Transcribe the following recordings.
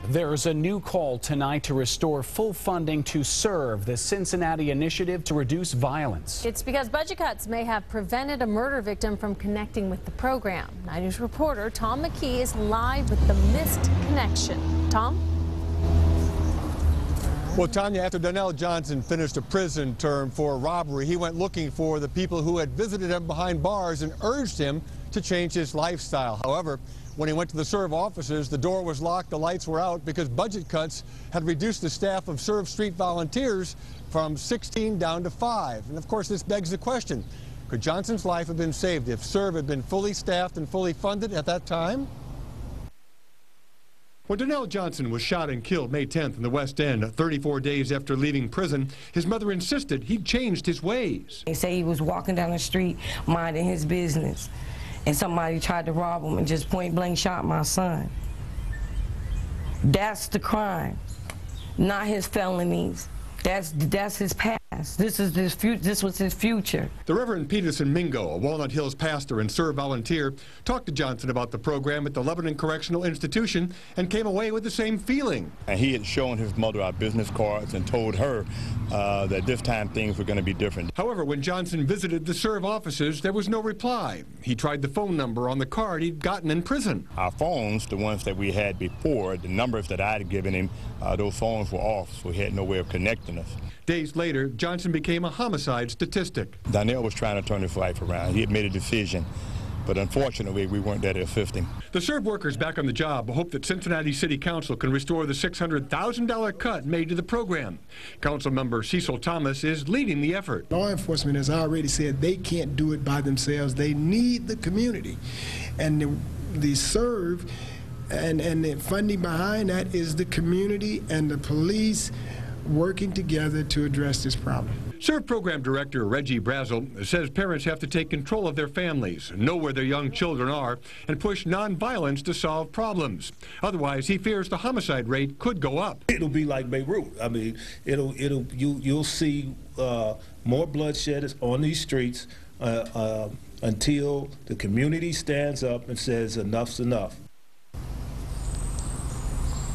There's a new call tonight to restore full funding to CIRV, the Cincinnati initiative to reduce violence. It's because budget cuts may have prevented a murder victim from connecting with the program. 9 News reporter Tom McKee is live with the missed connection. Tom? Well, Tanya, after Donnell Johnson finished a prison term for robbery, he went looking for the people who had visited him behind bars and urged him to change his lifestyle. However, when he went to the CIRV offices, the door was locked, the lights were out because budget cuts had reduced the staff of CIRV street volunteers from 16 down to 5. And of course, this begs the question, could Johnson's life have been saved if CIRV had been fully staffed and fully funded at that time? When Donnell Johnson was shot and killed May 10th in the West End, 34 days after leaving prison, his mother insisted he'd changed his ways. They say he was walking down the street minding his business, and somebody tried to rob him and just point blank shot my son. That's the crime, not his felonies. That's his past. This was his future. The Reverend Peterson Mingo, a Walnut Hills pastor and CIRV volunteer, talked to Johnson about the program at the Lebanon Correctional Institution and came away with the same feeling. And he had shown his mother our business cards and told her that this time things were going to be different. However, when Johnson visited the CIRV offices, there was no reply. He tried the phone number on the card he'd gotten in prison. Our phones, the ones that we had before, the numbers that I had given him, those phones were off, so he had no way of connecting us. Days later, Johnson became a homicide statistic. Donnell was trying to turn his life around. He had made a decision, but unfortunately, we weren't there to assist him. The CIRV workers back on the job hope that Cincinnati City Council can restore the $600,000 cut made to the program. Council member Cecil Thomas is leading the effort. Law enforcement has already said they can't do it by themselves. They need the community. And the CIRV and the funding behind that is the community and the police working together to address this problem. CIRV Program Director Reggie Brazel says parents have to take control of their families, know where their young children are, and push nonviolence to solve problems. Otherwise, he fears the homicide rate could go up. It'll be like Beirut. I mean, you'll see more bloodshed on these streets until the community stands up and says enough's enough.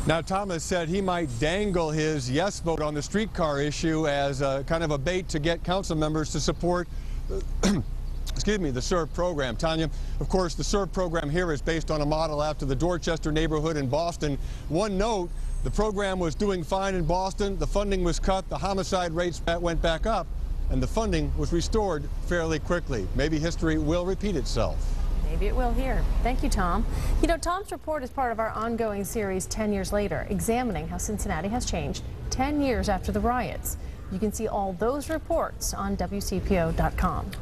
Now, Thomas said he might dangle his yes vote on the streetcar issue as kind of a bait to get council members to support excuse me, the CIRV program. Tanya, of course, the CIRV program here is based on a model after the Dorchester neighborhood in Boston. One note, the program was doing fine in Boston, the funding was cut, the homicide rates went back up, and the funding was restored fairly quickly. Maybe history will repeat itself. Maybe it will here. Thank you, Tom. You know, Tom's report is part of our ongoing series 10 Years Later, examining how Cincinnati has changed 10 years after the riots. You can see all those reports on WCPO.com.